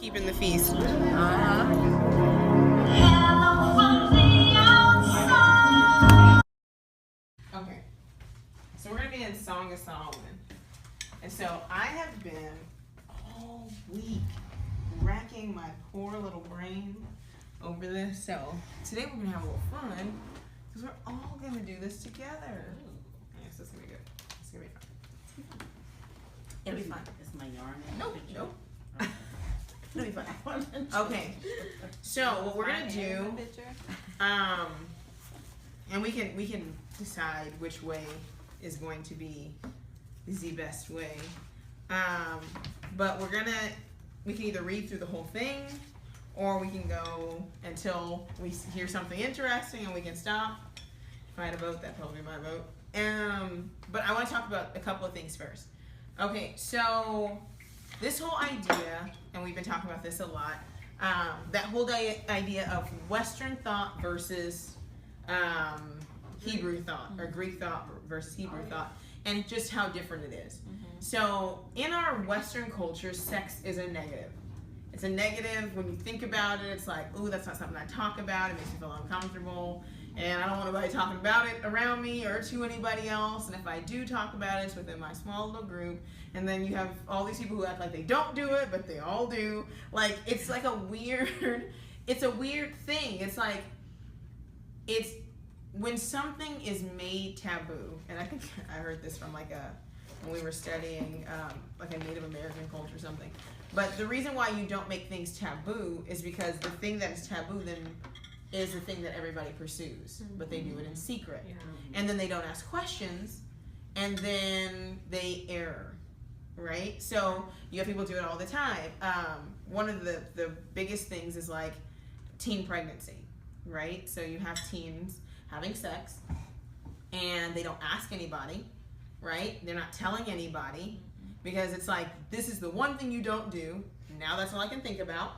keeping the feast. Okay, so we're going to be in Song of Solomon. And so I have been all week racking my poor little brain over this. So today we're going to have a little fun because we're all going to do this together. Yes, this is going to be good. It's going to be fun. It'll be fun. Is my yarn? Nope. It'll be fun. Okay, so what we're going to do, and we can decide which way is going to be the best way. But we can either read through the whole thing, or we can go until we hear something interesting and we can stop. If I had a vote, that'd probably be my vote. But I want to talk about a couple of things first. Okay, so this whole idea, and we've been talking about this a lot, that whole idea of Western thought versus Hebrew thought, or Greek thought versus Hebrew thought, and just how different it is. So in our Western culture, sex is a negative. It's a negative. When you think about it, it's like, ooh, that's not something I talk about. It makes me feel uncomfortable, and I don't want anybody talking about it around me or to anybody else. And if I do talk about it, it's within my small little group. And then you have all these people who act like they don't do it, but they all do. Like, it's like it's a weird thing. It's like, it's when something is made taboo, and I think I heard this from when we were studying like a Native American culture or something. But the reason why you don't make things taboo is because the thing that is taboo then is the thing that everybody pursues, but they do it in secret. Yeah. And then they don't ask questions, and then they err, right? So you have people do it all the time. One of the biggest things is like teen pregnancy, right? So you have teens having sex, and they don't ask anybody, right? They're not telling anybody, because it's like, this is the one thing you don't do. Now that's all I can think about.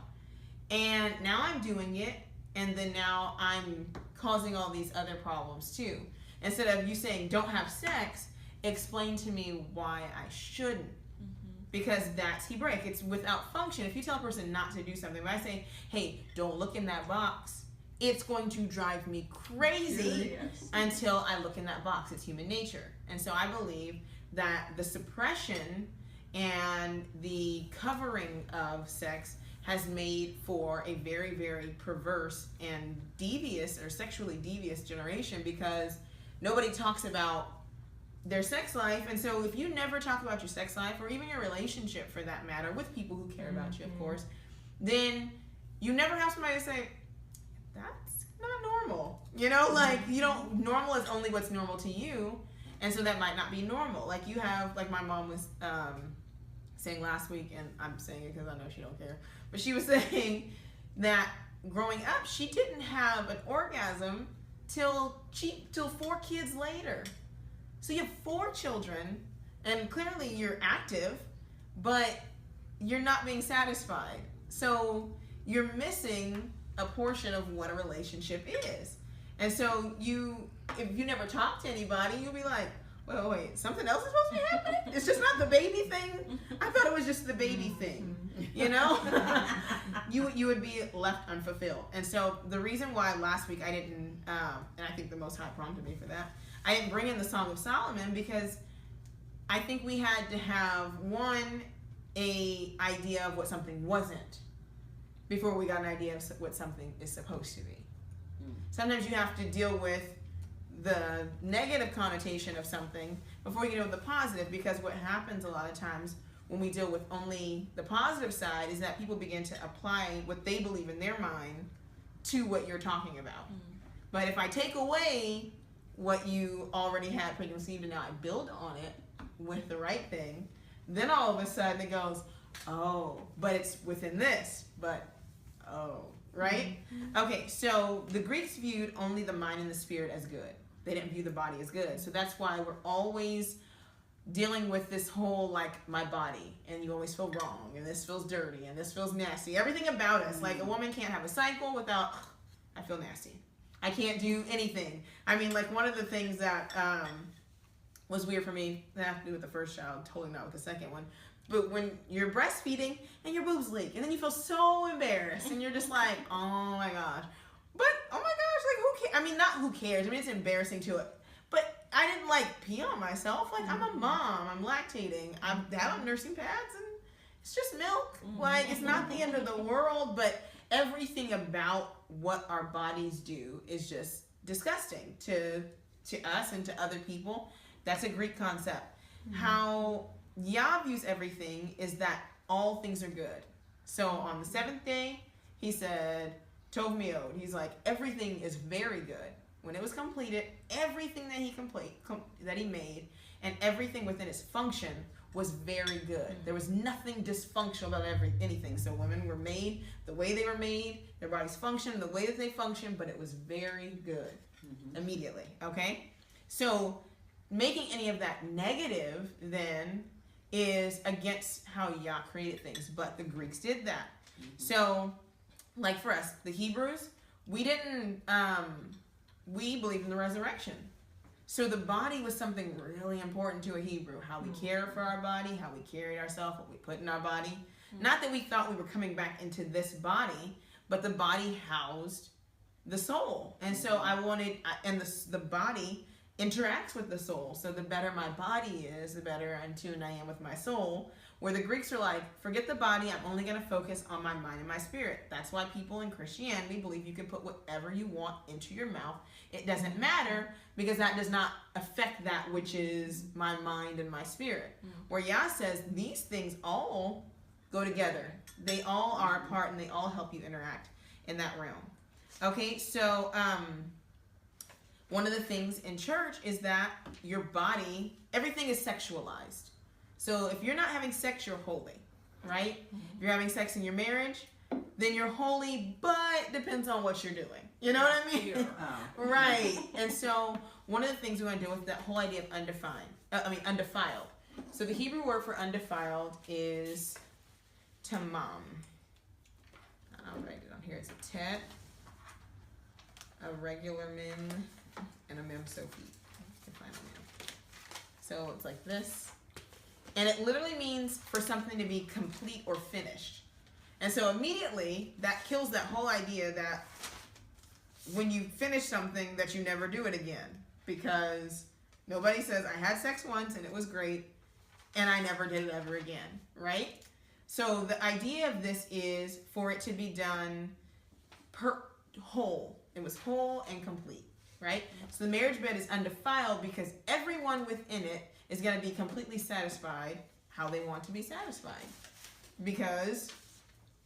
And now I'm doing it, and then now I'm causing all these other problems too. Instead of you saying, don't have sex, explain to me why I shouldn't. Because that's Hebraic. It's without function. If you tell a person not to do something, if I say, hey, don't look in that box, it's going to drive me crazy until I look in that box. It's human nature. And so I believe that the suppression and the covering of sex has made for a very, very perverse and devious, or sexually devious generation, because nobody talks about their sex life. And so if you never talk about your sex life, or even your relationship for that matter, with people who care about you, of course, then you never have somebody to say, that's not normal. Like, you don't, normal is only what's normal to you. And so that might not be normal. Like you have, like my mom was saying last week, and I'm saying it because I know she don't care, but she was saying that growing up, she didn't have an orgasm till 4 kids later. So you have 4 children, and clearly you're active, but you're not being satisfied. So you're missing a portion of what a relationship is. And so if you never talk to anybody, you'll be like, well, wait, something else is supposed to be happening? It's just not the baby thing? I thought it was just the baby thing, You would be left unfulfilled. And so the reason why last week I didn't, and I think the Most High prompted me for that, I didn't bring in the Song of Solomon, because I think we had to have, a idea of what something wasn't before we got an idea of what something is supposed to be. Sometimes you have to deal with the negative connotation of something before you deal with the positive, because what happens a lot of times when we deal with only the positive side is that people begin to apply what they believe in their mind to what you're talking about. But if I take away what you already had preconceived and now I build on it with the right thing, then all of a sudden it goes, oh, but it's within this, but oh, right? Okay, so the Greeks viewed only the mind and the spirit as good. They didn't view the body as good. So that's why we're always dealing with this whole, like, my body, and you always feel wrong, and this feels dirty, and this feels nasty. Everything about us. Like, a woman can't have a cycle without, I feel nasty. I can't do anything. I mean, like, one of the things that was weird for me, that had to do with the first child, totally not with the second one, But when you're breastfeeding and your boobs leak, and then you feel so embarrassed, and you're just like, oh my gosh. But, oh my gosh, like, who cares? I mean, not who cares. I mean, it's embarrassing to it. But I didn't, like, pee on myself. Like, I'm a mom. I'm lactating. I have on nursing pads, and it's just milk. Like, it's not the end of the world, but everything about what our bodies do is just disgusting to us and to other people. That's a Greek concept. How Yah views everything is that all things are good. So on the seventh day, he said, Tov Miod. He's like, everything is very good. When it was completed, everything that he made and everything within its function was very good. There was nothing dysfunctional about anything. So women were made the way they were made, their bodies functioned the way that they functioned, but it was very good immediately. Okay? So making any of that negative then is against how Yah created things, but the Greeks did that. So, like for us, the Hebrews, we didn't, we believed in the resurrection. So the body was something really important to a Hebrew, how we care for our body, how we carried ourselves, what we put in our body. Not that we thought we were coming back into this body, but the body housed the soul. And so I wanted, and the body interacts with the soul. So the better my body is, the better in tune I am with my soul. Where the Greeks are like, forget the body, I'm only going to focus on my mind and my spirit. That's why people in Christianity believe you can put whatever you want into your mouth. It doesn't matter, because that does not affect that which is my mind and my spirit. Where Yah says these things all go together. They all are a part, and they all help you interact in that realm. Okay, so one of the things in church is that your body, everything is sexualized. So if you're not having sex, you're holy, right? If you're having sex in your marriage, then you're holy, but depends on what you're doing. You know what I mean? Right. And so one of the things we want to do with that whole idea of undefiled. So the Hebrew word for undefiled is tamam. I'll write it on here. It's a tet, a regular min, and a mem sophie. You can find a mem. So it's like this. And it literally means for something to be complete or finished. And so immediately that kills that whole idea that when you finish something that you never do it again. Because nobody says, I had sex once and it was great and I never did it ever again, right? So the idea of this is for it to be done whole. It was whole and complete, right? So the marriage bed is undefiled because everyone within it is going to be completely satisfied how they want to be satisfied. Because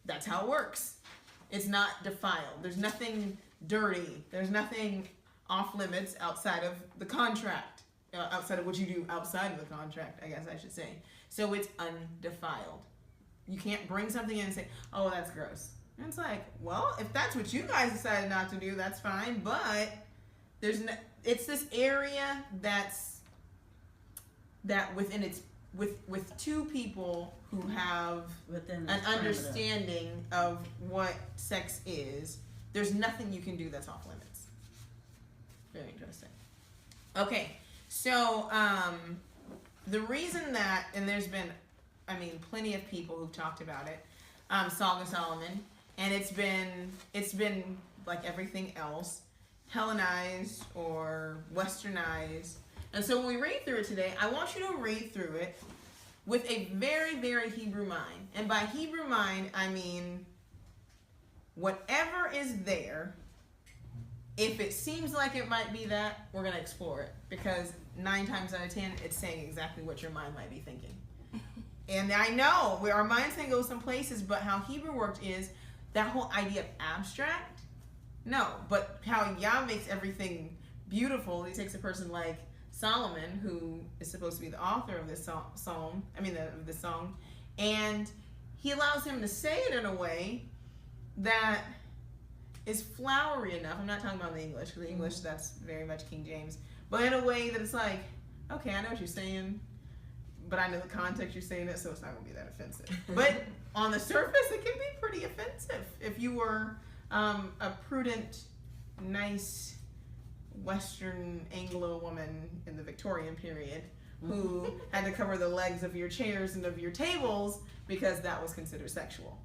that's how it works. It's not defiled. There's nothing dirty. There's nothing off limits outside of the contract. Outside of what you do outside of the contract, I guess I should say. So it's undefiled. You can't bring something in and say, oh, that's gross. And it's like, well, if that's what you guys decided not to do, that's fine. But it's this area that within its with two people who have an understanding of what sex is, there's nothing you can do that's off limits. Very interesting. Okay, so the reason that, and there's been, plenty of people who've talked about it, Song of Solomon, and it's been like everything else, Hellenized or Westernized. And so when we read through it today, I want you to read through it with a very, very Hebrew mind. And by Hebrew mind, I mean whatever is there, if it seems like it might be that, we're going to explore it. Because 9 times out of 10, it's saying exactly what your mind might be thinking. And I know where our minds can go some places, but how Hebrew worked is that whole idea of abstract. No, but how Yah makes everything beautiful. He takes a person like Solomon, who is supposed to be the author of this song, and he allows him to say it in a way that is flowery enough. I'm not talking about the English, because the English, that's very much King James, but in a way that it's like, okay, I know what you're saying, but I know the context you're saying it, so it's not going to be that offensive. But on the surface, it can be pretty offensive if you were a prudent, nice Western Anglo woman in the Victorian period who had to cover the legs of your chairs and of your tables because that was considered sexual.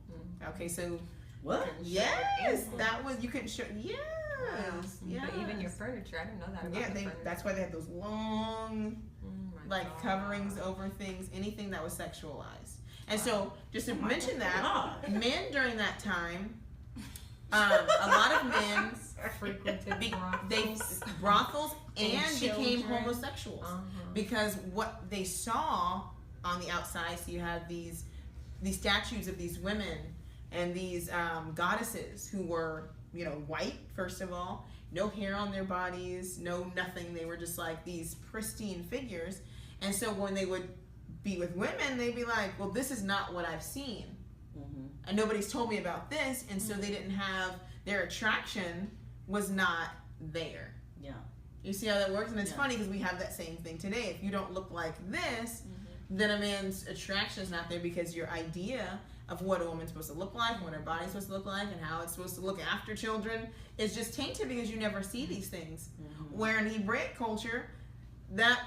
Okay, so what? Yes, that was, you couldn't show. Yes, yes. But even your furniture, I didn't know that about Yeah, that's why they had those long, coverings over things, anything that was sexualized. And so, just to mention that, men during that time, a lot of men frequented brothels and became homosexuals because what they saw on the outside. So you have these statues of these women and these goddesses who were, white, first of all, no hair on their bodies, no nothing. They were just like these pristine figures. And so when they would be with women, they'd be like, well, this is not what I've seen. And nobody's told me about this. And so they didn't have, their attraction was not there. Yeah. You see how that works? And it's funny because we have that same thing today. If you don't look like this, then a man's attraction is not there because your idea of what a woman's supposed to look like, what her body's supposed to look like, and how it's supposed to look after children is just tainted because you never see these things. Where in Hebraic culture, that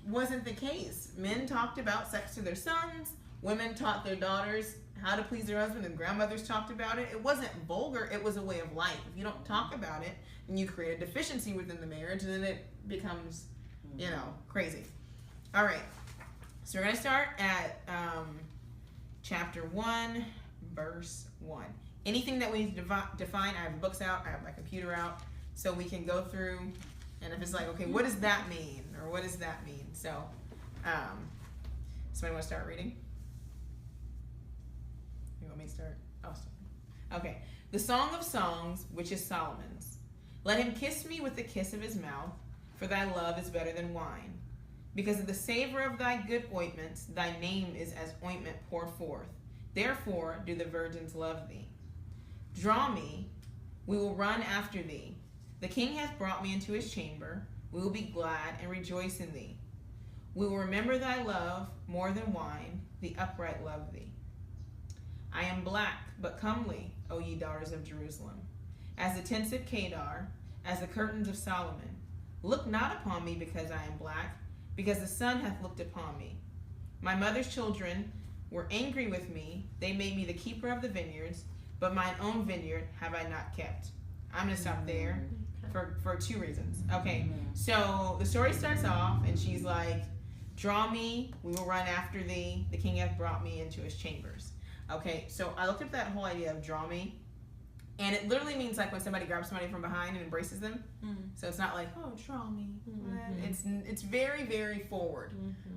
wasn't the case. Men talked about sex to their sons, women taught their daughters how to please their husband, and grandmothers talked about it. It wasn't vulgar, it was a way of life. If you don't talk about it, and you create a deficiency within the marriage, and then it becomes, crazy. All right, so we're going to start at chapter 1, verse 1. Anything that we need to define, I have books out, I have my computer out, so we can go through, and if it's like, okay, what does that mean? Or what does that mean? So, somebody want to start reading? You want me to start? I'll start. Okay. The Song of Songs, which is Solomon's. Let him kiss me with the kiss of his mouth, for thy love is better than wine. Because of the savor of thy good ointments, thy name is as ointment poured forth. Therefore do the virgins love thee. Draw me, we will run after thee. The king hath brought me into his chamber. We will be glad and rejoice in thee. We will remember thy love more than wine. The upright love thee. I am black, but comely, O ye daughters of Jerusalem, as the tents of Kedar, as the curtains of Solomon. Look not upon me because I am black, because the sun hath looked upon me. My mother's children were angry with me. They made me the keeper of the vineyards, but mine own vineyard have I not kept. I'm going to stop there for two reasons. Okay, so the story starts off, and she's like, draw me, we will run after thee. The king hath brought me into his chambers. Okay, so I looked up that whole idea of draw me, and it literally means like when somebody grabs somebody from behind and embraces them. So it's not like, oh, draw me. It's very, very forward.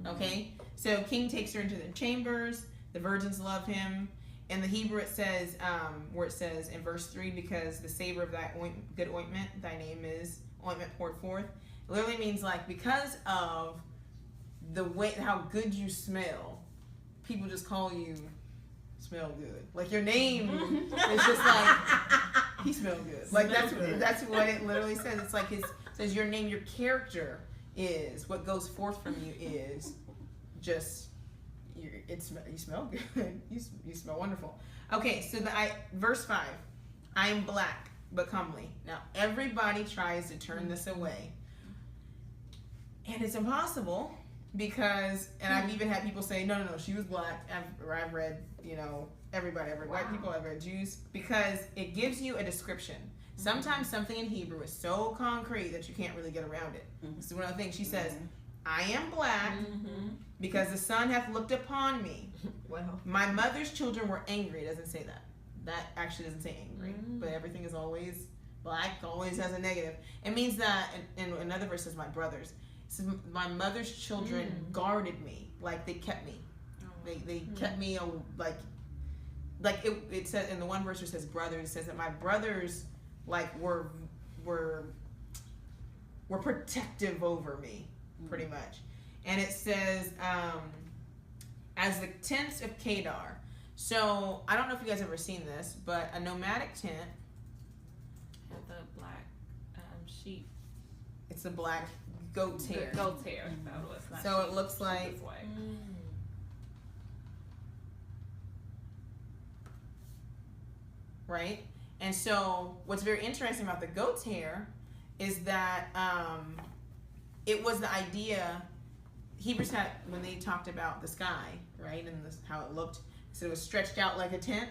Okay, so king takes her into the chambers. The virgins love him. In the Hebrew it says, where it says in verse 3, because the savor of thy good ointment, thy name is ointment poured forth. It literally means like because of the way, how good you smell, people just call you smell good. Like your name is just like, he smells good. Like that's what it literally says. It's like says your name, your character is, what goes forth from you is just, you smell good. You smell wonderful. Okay, so verse 5, I am black but comely. Now everybody tries to turn this away, and it's impossible because, and I've even had people say, no, she was black. I've read, everybody, I've read white people, I've read Jews, because it gives you a description. Sometimes something in Hebrew is so concrete that you can't really get around it. This is one of the things she says, I am black because the sun hath looked upon me. Wow. My mother's children were angry. It doesn't say that. That actually doesn't say angry, but everything is always black, always has a negative. It means that, in another verse says, my brothers. It says, my mother's children guarded me, like they kept me. They kept me, like it says in the one verse where it says brothers, it says that my brothers were protective over me, pretty much. And it says as the tents of Kedar. So I don't know if you guys ever seen this, but a nomadic tent had the black sheep. It's a black goat's hair. Goat's hair. So it looks like right? And so what's very interesting about the goat's hair is that it was the idea Hebrews had, when they talked about the sky, right, and how it looked, so it was stretched out like a tent,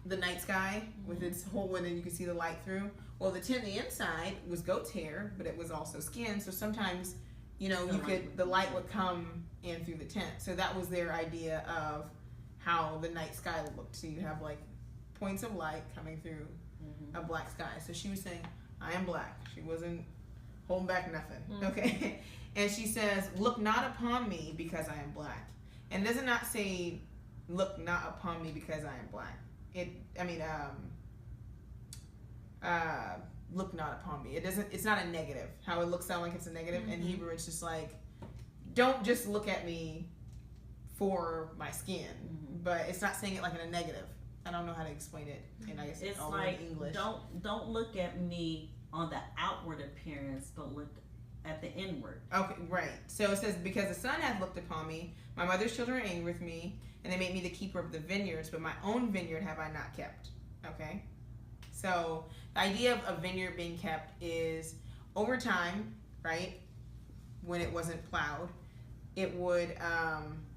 the night sky with its hole, and then you could see the light through. Well, the tent, the inside was goat's hair, but it was also skin. So sometimes, you know, the light would come in through the tent. So that was their idea of how the night sky looked. So you have like points of light coming through a black sky. So she was saying, I am black. She wasn't holding back nothing. Okay. And she says, look not upon me because I am black. And does it not say, look not upon me because I am black? Look not upon me. It's not a negative. How it looks sound like it's a negative. In Hebrew, it's just like, don't just look at me for my skin. But it's not saying it like in a negative. I don't know how to explain it. And I guess it's all like, in English. Don't look at me on the outward appearance, but look at the inward. Okay, right. So it says, because the sun hath looked upon me, my mother's children are angry with me, and they made me the keeper of the vineyards, but my own vineyard have I not kept. Okay? So the idea of a vineyard being kept is over time, right? When it wasn't plowed, it would,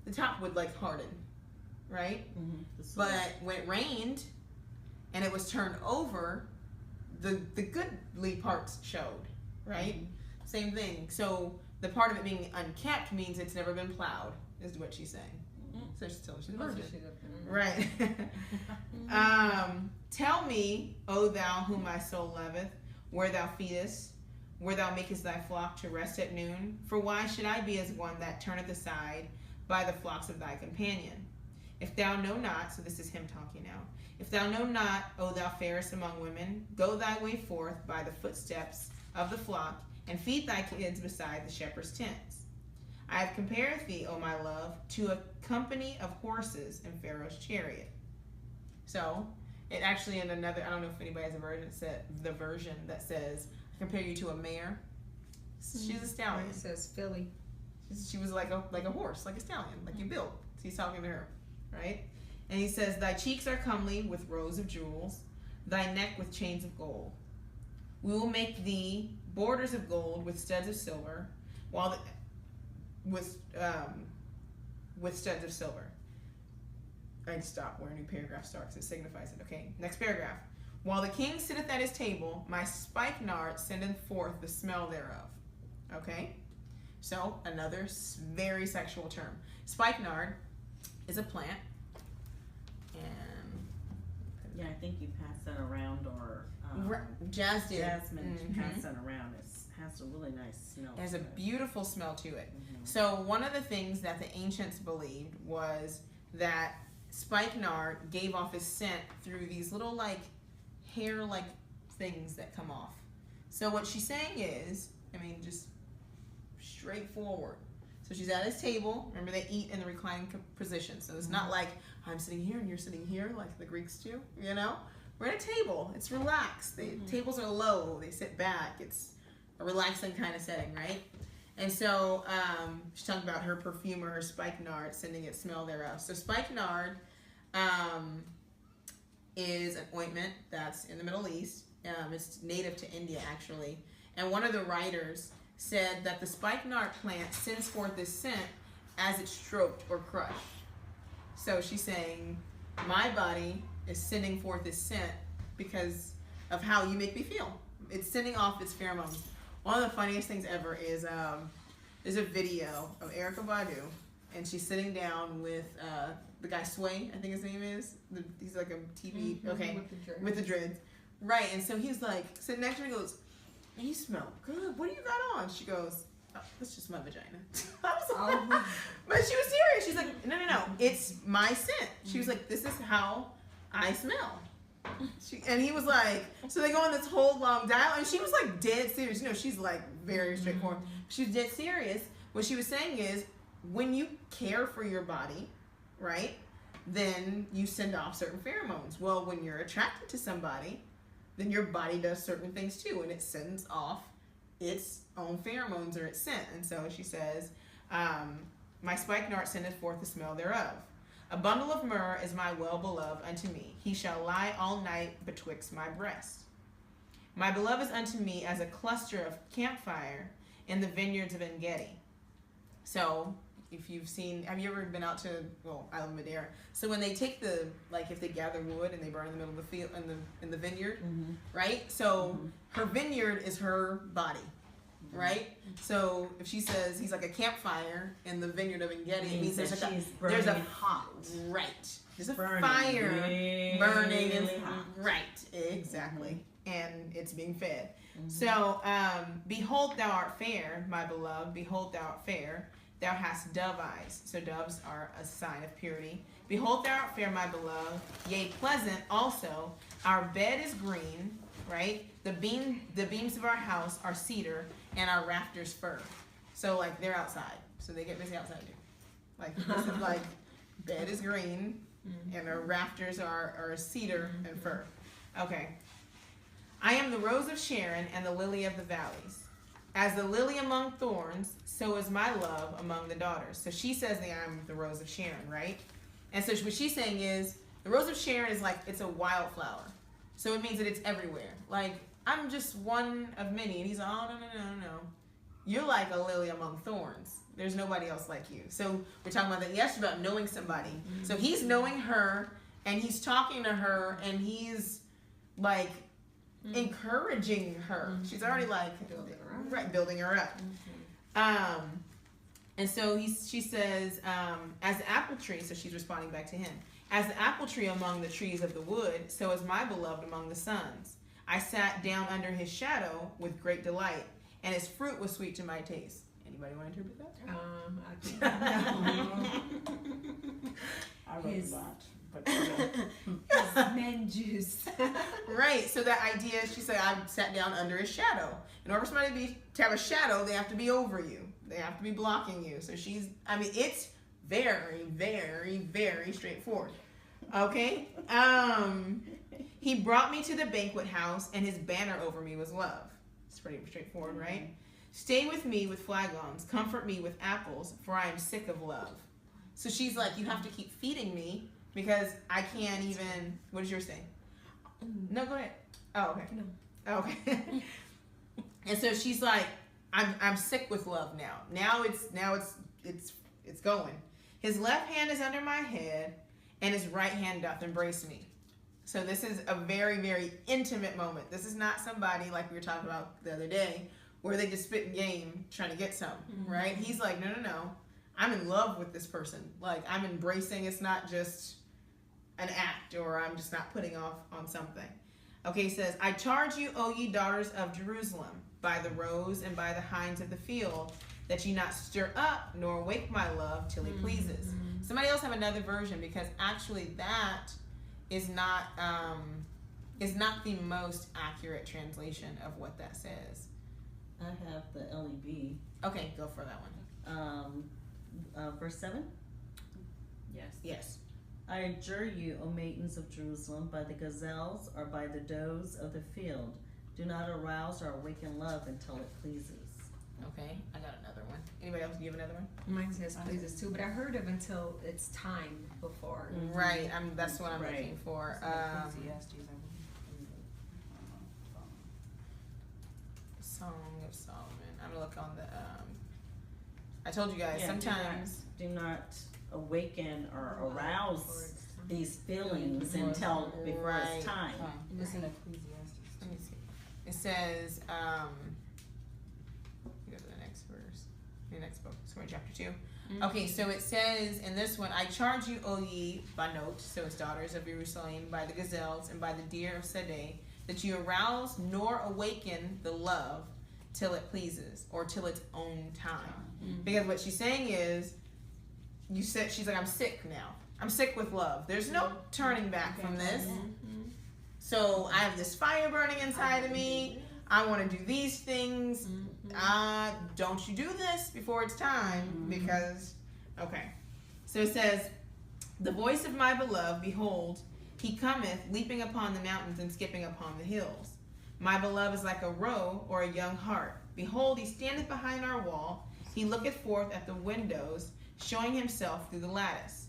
the top would like harden, right? But when it rained and it was turned over, the goodly parts showed, right? Same thing. So the part of it being unkept means it's never been plowed, is what she's saying. So she's a virgin. Right. Tell me, O thou whom my soul loveth, where thou feedest, where thou makest thy flock to rest at noon. For why should I be as one that turneth aside by the flocks of thy companion? If thou know not, so this is him talking now. If thou know not, O thou fairest among women, go thy way forth by the footsteps of the flock, and feed thy kids beside the shepherd's tents. I have compared thee, O my love, to a company of horses in Pharaoh's chariot. So, it actually in another, I don't know if anybody has a version that says, I compare you to a mare. She's a stallion. It says Philly. She was like a horse, like a stallion, like you built. So he's talking to her, right? And he says, thy cheeks are comely with rows of jewels, thy neck with chains of gold. We will make thee borders of gold with studs of silver, with studs of silver. I'd stop where a new paragraph starts. It signifies it. Okay, next paragraph. While the king sitteth at his table, my spikenard sendeth forth the smell thereof. Okay, so another very sexual term. Spikenard is a plant, and yeah, I think you passed that around, or Jasmine passed that around. It has a really nice smell. It has a beautiful smell to it. So one of the things that the ancients believed was that spikenard gave off his scent through these little like hair like things that come off. So what she's saying is, just straightforward. So she's at his table. Remember, they eat in the reclining position. So it's not like I'm sitting here and you're sitting here like the Greeks do, you know? We're at a table. It's relaxed. The tables are low. They sit back. It's a relaxing kind of setting, right? And so she's talking about her perfume or her spikenard, sending it smell thereof. So spikenard is an ointment that's in the Middle East. It's native to India, actually. And one of the writers said that the spikenard plant sends forth this scent as it's stroked or crushed. So she's saying, my body is sending forth this scent because of how you make me feel. It's sending off its pheromones. One of the funniest things ever is there's a video of Erykah Badu, and she's sitting down with the guy Sway, I think his name is. He's like a TV, with the dreads. Right, and so he's like, sitting next to her, he goes, you smell good. What do you got on? She goes, oh, that's just my vagina. I was like, but she was serious. She's like, no, it's my scent. She was like, this is how I smell. And he was like, so they go on this whole long dialogue, and she was like dead serious. She's like very straightforward. She was dead serious. What she was saying is, when you care for your body, right, then you send off certain pheromones. Well, when you're attracted to somebody, then your body does certain things too, and it sends off its own pheromones or its scent. And so she says, my spikenard sendeth forth the smell thereof. A bundle of myrrh is my well-beloved unto me. He shall lie all night betwixt my breasts. My beloved is unto me as a cluster of campfire in the vineyards of En-gedi. So if you've seen, have you ever been out to, well, I live in Madeira. So when they take the, like if they gather wood and they burn in the middle of the field, in the vineyard, right? So her vineyard is her body, right? So if she says he's like a campfire in the vineyard of Engedi, it means there's a hot. Right. There's a Burning fire burning and really hot. right, exactly. And it's being fed. So, behold thou art fair, my beloved, behold thou art fair. Thou hast dove eyes. So doves are a sign of purity. Behold thou art fair, my beloved, yea, pleasant also. Our bed is green, right? The beams of our house are cedar, and our rafters fir. So like they're outside. So they get busy outside too. Like this is like bed is green, and our rafters are cedar and fir. Okay. I am the rose of Sharon and the lily of the valleys. As the lily among thorns, so is my love among the daughters. So she says that I'm the rose of Sharon, right? And so what she's saying is, the rose of Sharon is like, it's a wildflower. So it means that it's everywhere. Like, I'm just one of many. And he's like, oh, no. You're like a lily among thorns. There's nobody else like you. So we're talking about that yesterday, about knowing somebody. So he's knowing her, and he's talking to her, and he's like, encouraging her. She's already like building her up. And so she says, as the apple tree, so she's responding back to him, as the apple tree among the trees of the wood, so is my beloved among the sons. I sat down under his shadow with great delight, and his fruit was sweet to my taste. Anybody want to interpret that? I wrote that. But Men juice. Right, so that idea, she said, I sat down under his shadow. In order for somebody to have a shadow, they have to be over you. They have to be blocking you. So it's very, very, very straightforward. Okay? He brought me to the banquet house, and his banner over me was love. It's pretty straightforward, right? Stay with me with flagons, comfort me with apples, for I am sick of love. So she's like, you have to keep feeding me, because I can't even. What is yours saying? No, go ahead. Oh, okay. No. Oh, okay. And so she's like, I'm sick with love now. Now it's going. His left hand is under my head, and his right hand doth embrace me. So this is a very, very intimate moment. This is not somebody like we were talking about the other day, where they just spit in game trying to get some, right? He's like, no. I'm in love with this person. Like, I'm embracing. It's not just an act, or I'm just not putting off on something. Okay, he says, I charge you, O ye daughters of Jerusalem, by the roes and by the hinds of the field, that ye not stir up nor wake my love till he pleases. Somebody else have another version, because actually that is not the most accurate translation of what that says. I have the LEB. Okay, go for that one. Verse 7. Yes. I adjure you, O maidens of Jerusalem, by the gazelles or by the does of the field, do not arouse or awaken love until it pleases. Okay, I got another one. Anybody else? Do you have another one? Mine says pleases too, but I heard of until it's time before. Right. That's what I'm looking for. Ecclesiastes, Song of Solomon. I'm gonna look on the. I told you guys sometimes. Do not awaken or arouse these feelings until before it's time. It's in Ecclesiastes. Let me see. It says. Go to the next verse. The next book. Sorry, chapter 2. Okay, so it says in this one, I charge you, O ye banot, so it's daughters of Jerusalem, by the gazelles and by the deer of Sedeh, that you arouse nor awaken the love till it pleases, or till its own time. Because what she's saying is, she's like, I'm sick now. I'm sick with love. There's no turning back from this. So I have this fire burning inside of me. I want to do these things. Don't you do this before it's time, because, okay. So it says, the voice of my beloved, behold, he cometh, leaping upon the mountains and skipping upon the hills. My beloved is like a roe or a young hart. Behold, he standeth behind our wall. He looketh forth at the windows, showing himself through the lattice.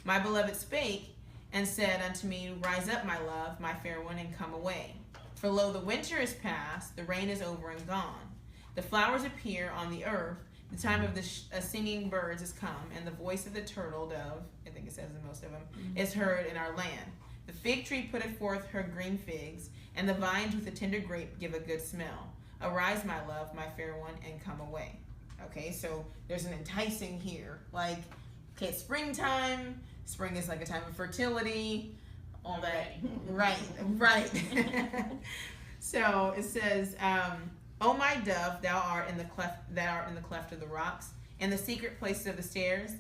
My beloved spake and said unto me, rise up, my love, my fair one, and come away. For lo, the winter is past, the rain is over and gone. The flowers appear on the earth, The time of the singing birds is come, and the voice of the turtle dove, I think it says in most of them, is heard in our land. The fig tree putteth forth her green figs, and the vines with the tender grape give a good smell. Arise, my love, my fair one, and come away. Okay, so there's an enticing here. Like, okay, it's springtime. Spring is like a time of fertility. All that. Right. So it says, O my dove, thou art in the cleft of the rocks, in the secret places of the stairs.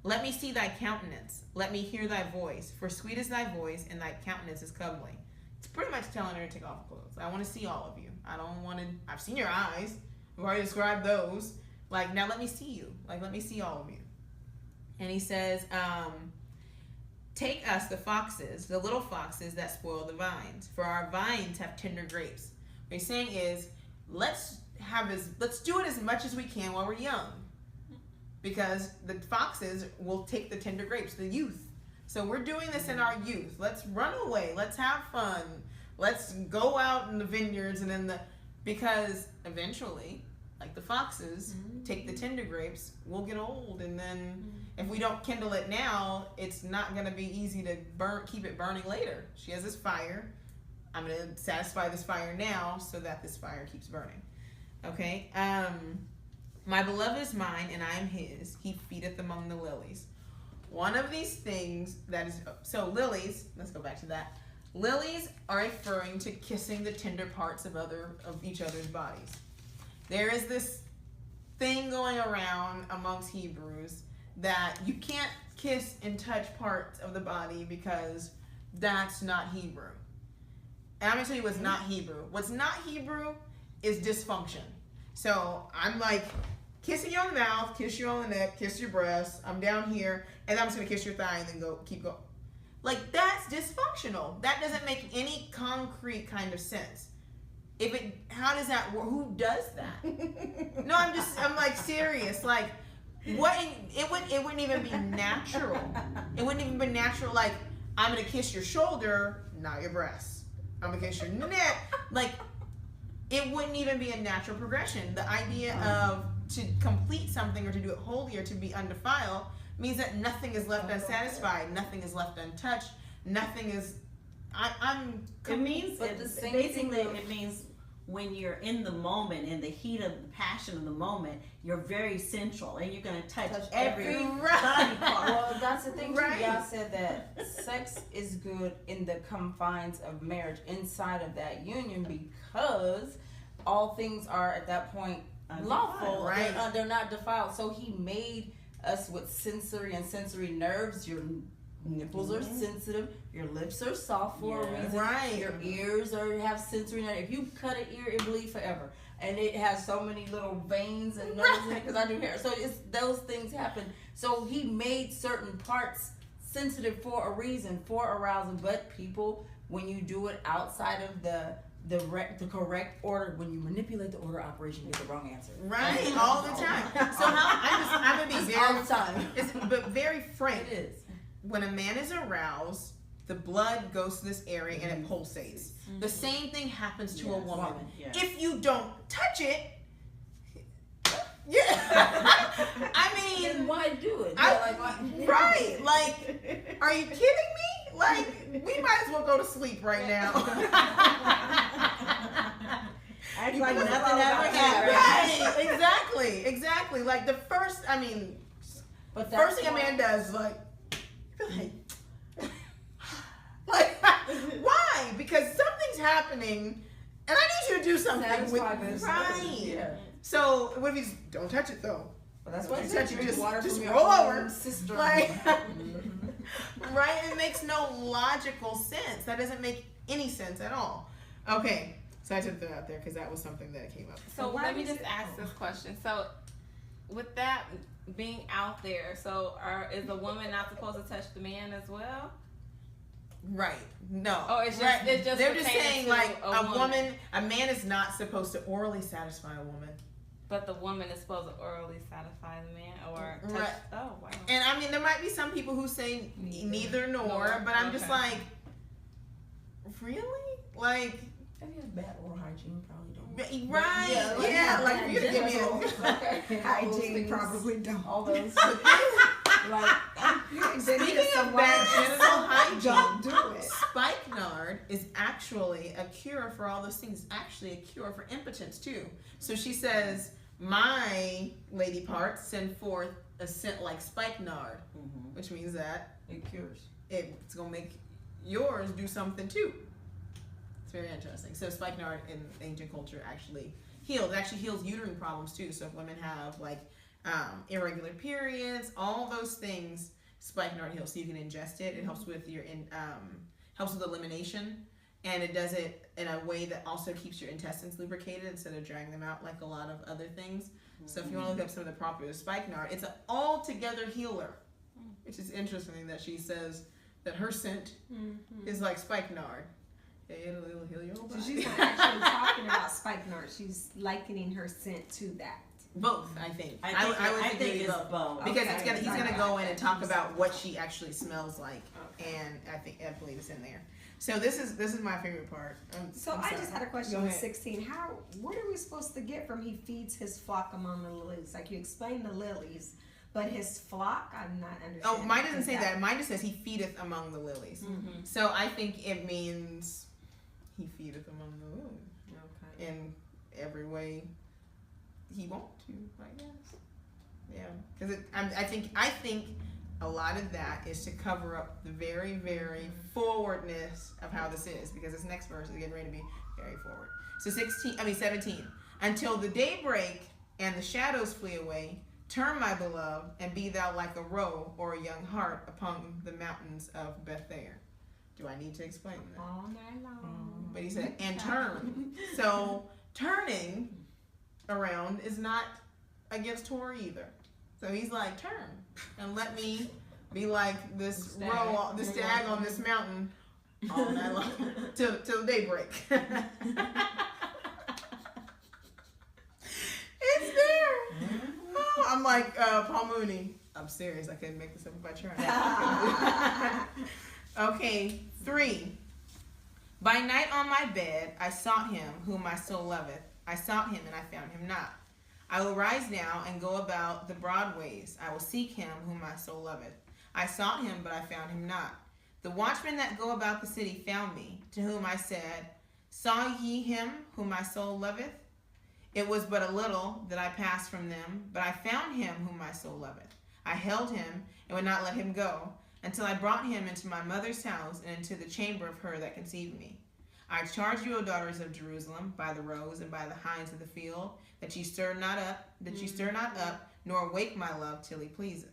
Let me see thy countenance. Let me hear thy voice. For sweet is thy voice, and thy countenance is comely. It's pretty much telling her to take off her clothes. I want to see all of you. I've seen your eyes. I've already described those. Like, now let me see you. Like, let me see all of you. And he says, take us, the foxes, the little foxes that spoil the vines. For our vines have tender grapes. What he's saying is, let's do it as much as we can while we're young. Because the foxes will take the tender grapes, the youth. So we're doing this in our youth. Let's run away. Let's have fun. Let's go out in the vineyards because eventually, like the foxes, take the tender grapes, we'll get old. And then if we don't kindle it now, it's not going to be easy to keep it burning later. She has this fire. I'm going to satisfy this fire now so that this fire keeps burning. Okay? My beloved is mine, and I am his. He feedeth among the lilies. One of these things that is... So lilies, let's go back to that. Lilies are referring to kissing the tender parts of each other's bodies. There is this thing going around amongst Hebrews that you can't kiss and touch parts of the body because that's not Hebrew. And I'm going to tell you what's not Hebrew. What's not Hebrew is dysfunction. So I'm like kissing you on the mouth, kiss you on the neck, kiss your breast. I'm down here, and I'm just going to kiss your thigh and then keep going. Like, that's dysfunctional. That doesn't make any concrete kind of sense. How does that work? Who does that? No, I'm like serious. Like, what? It wouldn't even be natural. It wouldn't even be natural. Like, I'm going to kiss your shoulder, not your breast. I'm going to kiss your neck. Like, it wouldn't even be a natural progression. The idea of to complete something or to do it wholly or to be undefiled means that nothing is left unsatisfied, nothing is left untouched, nothing is. It means it means when you're in the moment, in the heat of the passion of the moment, you're very sensual and you're going to touch every body part. Well, that's the thing too. Right. Y'all said that sex is good in the confines of marriage, inside of that union, because all things are at that point lawful. Right. They're not defiled. So he made us with sensory nerves. Your nipples are sensitive. Your lips are soft for a reason. Right. Your ears have sensory nerve. If you cut an ear, it bleeds forever. And it has so many little veins and nerves in it because I do hair. So those things happen. So he made certain parts sensitive for a reason, for arousal. But people, when you do it outside of the correct order, when you manipulate the order operation, you get the wrong answer. Right, all the time. So I'm gonna be all the time. But very frank. It is. When a man is aroused, the blood goes to this area and it pulsates. The same thing happens to a woman. Yes. If you don't touch it, I mean, Then why do it? right? Like, are you kidding me? Like, we might as well go to sleep right now. Act like nothing ever happened. Right? Exactly. Like the first thing a man does is like why? Because something's happening, and I need you to do something with right. Yeah. So what if you just don't touch it though? But that's why You you touch it, just from your roll own over. sister. Like, right? It makes no logical sense. That doesn't make any sense at all. Okay, so I took that out there because that was something that came up. So let me just ask this question. So with that being out there, is the woman not supposed to touch the man as well? Right. No. Oh, it's just right. it's just They're just pertaining saying to like a a man is not supposed to orally satisfy a woman. But the woman is supposed to orally satify the man or touch. Right. Oh wow. And I mean, there might be some people who say neither nor, but I'm just okay. like, really? Like, Have you had bad oral hygiene? Probably don't. Right? Yeah, Yeah, like you give me okay. Hygiene probably don't. All those. Speaking of bad genital hygiene, Don't do it. spikenard is actually a cure for all those things. It's actually a cure for impotence too. So she says, my lady parts send forth a scent like spikenard, which means that It cures. it's gonna make yours do something too. It's very interesting. So spikenard in ancient culture actually healed. It actually heals uterine problems too. So if women have like irregular periods, all those things, spikenard heals. So you can ingest it. It helps with your helps with elimination, and it does it in a way that also keeps your intestines lubricated instead of dragging them out like a lot of other things. So if you want to look up some of the properties of spikenard, it's an all-together healer, which is interesting that she says that her scent is like spikenard. It'll heal your whole body. So she's not actually talking about spikenard. She's likening her scent to that. Both, I think. I think it's both. Because Okay. he's gonna go in and talk about what she actually smells like, and I believe it's in there. So this is my favorite part. So I'm I sorry. just had a question Go on ahead. 16. What are we supposed to get from he feeds his flock among the lilies? Like you explained the lilies, but his flock, I'm not understanding. Oh, mine doesn't say that. Mine just says he feedeth among the lilies. So I think it means he feedeth among the lilies Okay. in every way he wants to, I guess. Yeah, because I think a lot of that is to cover up the very, very forwardness of how this is, because this next verse is getting ready to be very forward. So 17. Until the day break and the shadows flee away, turn, my beloved, and be thou like a roe or a young hart upon the mountains of Bethair. Do I need to explain that? All night long. But he said, and turn. So turning around is not against Torah either. So he's like, turn and let me be like this roe, this stag on this mountain all night long till daybreak. It's there. Oh, I'm like Paul Mooney. I'm serious. I couldn't make this up if I tried. Okay, 3. By night on my bed I sought him whom my soul loveth. I sought him and I found him not. I will rise now and go about the broad ways. I will seek him whom my soul loveth. I sought him, but I found him not. The watchmen that go about the city found me, to whom I said, saw ye him whom my soul loveth? It was but a little that I passed from them, but I found him whom my soul loveth. I held him and would not let him go, until I brought him into my mother's house and into the chamber of her that conceived me. I charge you, O daughters of Jerusalem, by the roes and by the hinds of the field, that ye stir not up, nor wake my love till he pleases.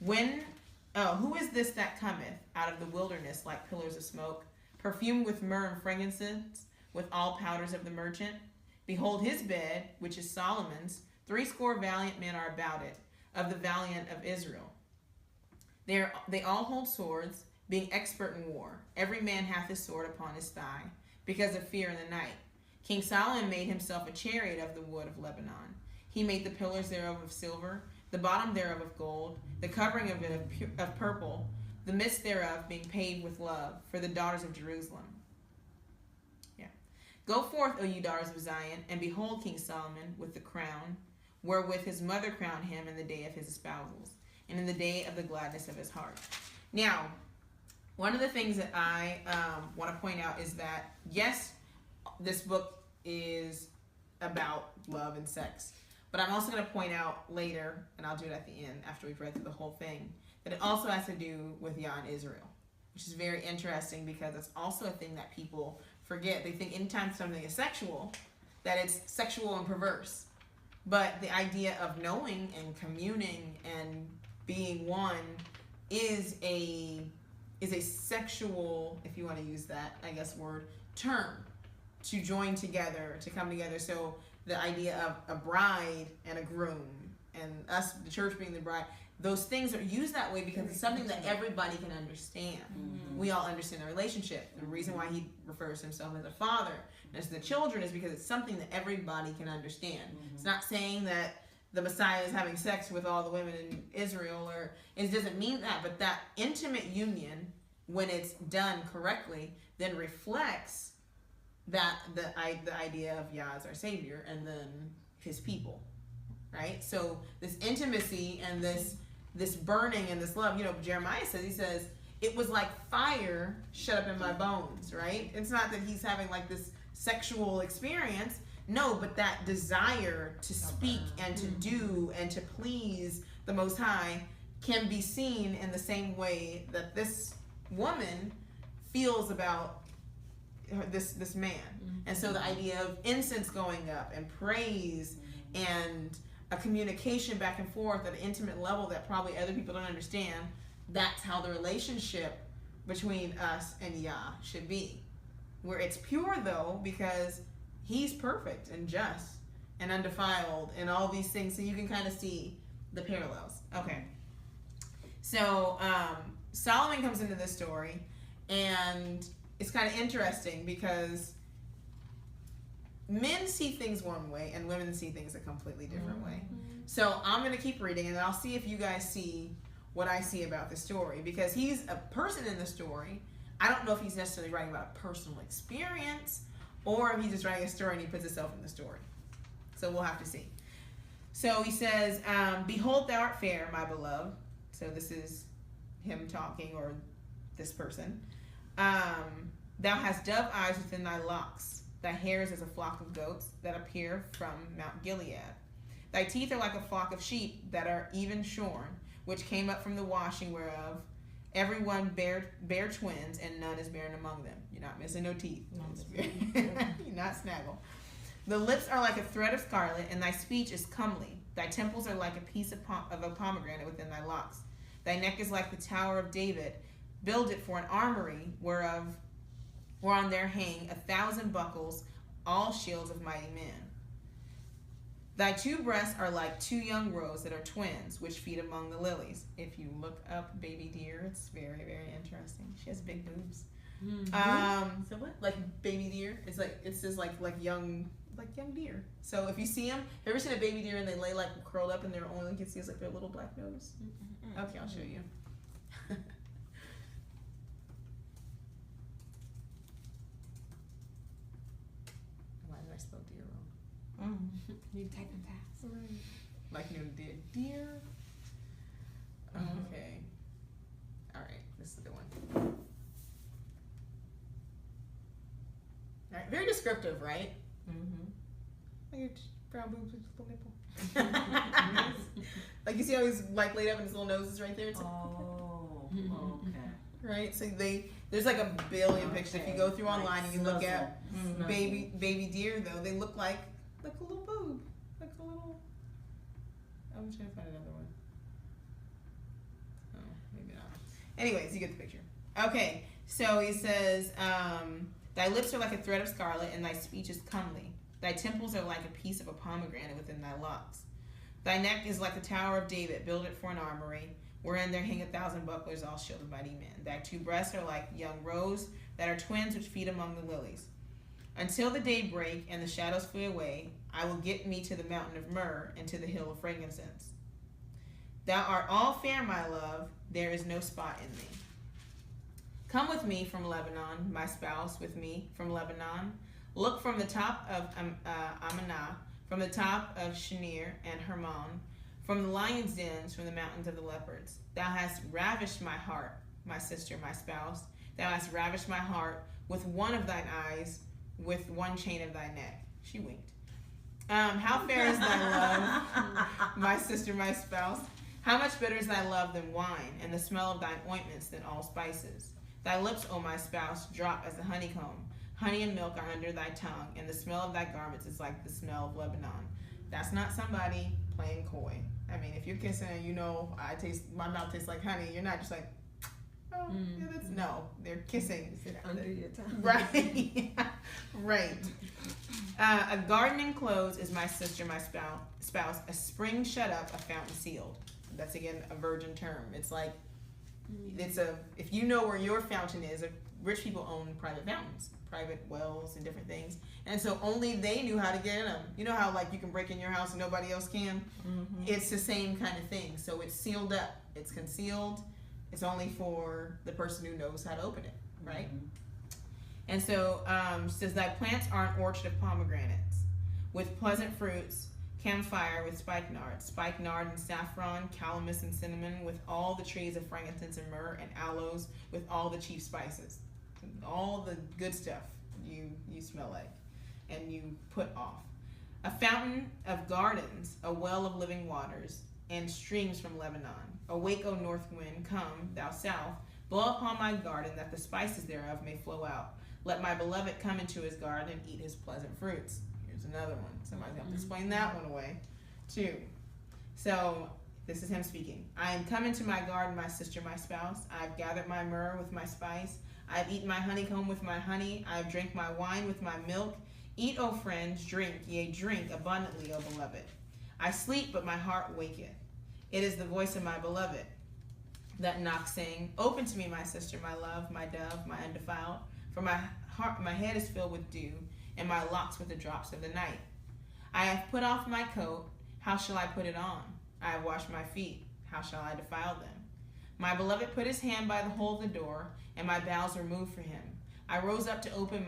Who is this that cometh out of the wilderness like pillars of smoke, perfumed with myrrh and frankincense, with all powders of the merchant? Behold his bed, which is Solomon's, 80 valiant men are about it, of the valiant of Israel. They all hold swords, being expert in war. Every man hath his sword upon his thigh, because of fear in the night. King Solomon made himself a chariot of the wood of Lebanon. He made the pillars thereof of silver, the bottom thereof of gold, the covering of it of purple, the midst thereof being paved with love, for the daughters of Jerusalem. Go forth, O ye daughters of Zion, and behold King Solomon with the crown, wherewith his mother crowned him in the day of his espousals, and in the day of the gladness of his heart. Now, one of the things that I want to point out is that, yes, this book is about love and sex, but I'm also going to point out later, and I'll do it at the end after we've read through the whole thing, that it also has to do with Yah and Israel, which is very interesting because it's also a thing that people forget. They think anytime something is sexual, that it's sexual and perverse. But the idea of knowing and communing and being one is a sexual, if you want to use that, I guess, word, term to join together, to come together. So the idea of a bride and a groom and us, the church being the bride, those things are used that way because it's something that everybody can understand. We all understand the relationship. The reason why he refers to himself as a father and as the children is because it's something that everybody can understand. It's not saying that the Messiah is having sex with all the women in Israel, or it doesn't mean that, but that intimate union, when it's done correctly, then reflects that the idea of Yah as our Savior and then His people, right? So this intimacy and this burning and this love, Jeremiah says, he says, it was like fire shut up in my bones, right? It's not that he's having like this sexual experience, no, but that desire to speak and to do and to please the Most High can be seen in the same way that this woman feels about this man. And so the idea of incense going up and praise and a communication back and forth at an intimate level that probably other people don't understand, that's how the relationship between us and Yah should be. Where it's pure though, because He's perfect and just and undefiled and all these things, so you can kind of see the parallels. Okay. So Solomon comes into this story, and it's kind of interesting because men see things one way and women see things a completely different way. So I'm going to keep reading, and I'll see if you guys see what I see about the story, because he's a person in the story. I don't know if he's necessarily writing about a personal experience or if he's just writing a story and he puts himself in the story. So we'll have to see. So he says, behold, thou art fair, my beloved. So this is him talking, or this person. Thou hast dove eyes within thy locks. Thy hair is as a flock of goats that appear from Mount Gilead. Thy teeth are like a flock of sheep that are even shorn, which came up from the washing whereof every one bear twins, and none is barren among them. You're not missing no teeth. You're not snaggle. The lips are like a thread of scarlet, and thy speech is comely. Thy temples are like a piece of a pomegranate within thy locks. Thy neck is like the Tower of David. Build it for an armory, whereon there hang 1,000 buckles, all shields of mighty men. Thy two breasts are like two young roes that are twins, which feed among the lilies. If you look up baby deer, it's very, very interesting. She has big boobs. So what? Like baby deer. It's like, it says like young deer. So if you see them, have you ever seen a baby deer and they lay like curled up and their only you can see is like their little black nose? Okay, I'll show you. Why did I spell deer wrong? You take the task. Like deer. Okay. All right, this is the one. All right, very descriptive, right? Like your brown boobs with a little nipple. Like you see how he's like laid up and his little nose is right there. It's like, okay. right. So there's like a billion pictures. If you go through online and you look at baby deer, though, they look like a little boob, like a little. I'm trying to find another one. Oh, maybe not. Anyways, you get the picture. Okay, so he says, thy lips are like a thread of scarlet, and thy speech is comely. Thy temples are like a piece of a pomegranate within thy locks. Thy neck is like the Tower of David. Build it for an armory, wherein there hang 1,000 bucklers, all shielded of mighty men. Thy two breasts are like young roes that are twins, which feed among the lilies. Until the day break and the shadows flee away, I will get me to the mountain of myrrh and to the hill of frankincense. Thou art all fair, my love, there is no spot in thee. Come with me from Lebanon, my spouse, with me from Lebanon. Look from the top of Amanah, from the top of Shinir and Hermon, from the lion's dens, from the mountains of the leopards. Thou hast ravished my heart, my sister, my spouse. Thou hast ravished my heart with one of thine eyes, with one chain of thy neck. She winked. How fair is thy love, my sister, my spouse? How much better is thy love than wine, and the smell of thine ointments than all spices? Thy lips, O my spouse, drop as a honeycomb. Honey and milk are under thy tongue, and the smell of thy garments is like the smell of Lebanon. That's not somebody playing coy. I mean, if you're kissing and you know my mouth tastes like honey, you're not just like, oh, yeah, that's no. They're kissing. Is it under your tongue? Right. Right. A garden enclosed is my sister, my spouse. A spring shut up, a fountain sealed. That's again a virgin term. It's like, if you know where your fountain is, rich people own private fountains, private wells and different things. And so only they knew how to get in them. You know how like you can break in your house and nobody else can? It's the same kind of thing. So it's sealed up. It's concealed. It's only for the person who knows how to open it, right? And so she says, thy plants are an orchard of pomegranates, with pleasant fruits, camphire with spikenard and saffron, calamus and cinnamon, with all the trees of frankincense and myrrh, and aloes with all the chief spices. All the good stuff you smell like and you put off. A fountain of gardens, a well of living waters, and streams from Lebanon. Awake, O north wind, come, thou south, blow upon my garden, that the spices thereof may flow out. Let my beloved come into his garden and eat his pleasant fruits. Here's another one. Somebody's going to explain that one away, too. So, this is him speaking. I am come into my garden, my sister, my spouse. I have gathered my myrrh with my spice. I have eaten my honeycomb with my honey. I have drank my wine with my milk. Eat, O friends, drink, yea, drink abundantly, O beloved. I sleep, but my heart waketh. It is the voice of my beloved that knocks, saying, open to me, my sister, my love, my dove, my undefiled. For my head is filled with dew, and my locks with the drops of the night. I have put off my coat, how shall I put it on? I have washed my feet, how shall I defile them? My beloved put his hand by the hole of the door, and my bowels were moved for him. I rose up to open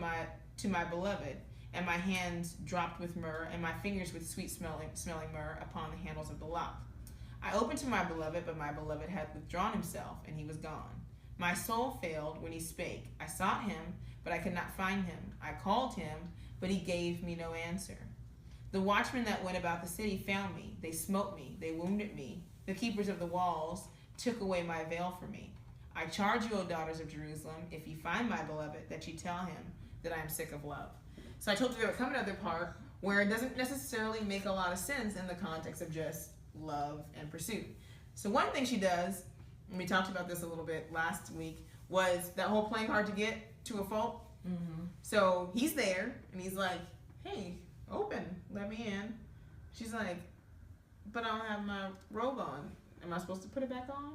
to my beloved, and my hands dropped with myrrh, and my fingers with sweet smelling myrrh upon the handles of the lock. I opened to my beloved, but my beloved had withdrawn himself, and he was gone. My soul failed when he spake. I sought him, but I could not find him. I called him, but he gave me no answer. The watchmen that went about the city found me. They smote me. They wounded me. The keepers of the walls took away my veil from me. I charge you, O daughters of Jerusalem, if you find my beloved, that you tell him that I am sick of love. So I told you there would come another part where it doesn't necessarily make a lot of sense in the context of just love and pursuit. So one thing she does, and we talked about this a little bit last week, was that whole playing hard to get to a fault. Mm-hmm. So he's there, and he's like, hey, open, let me in. She's like, but I don't have my robe on. Am I supposed to put it back on?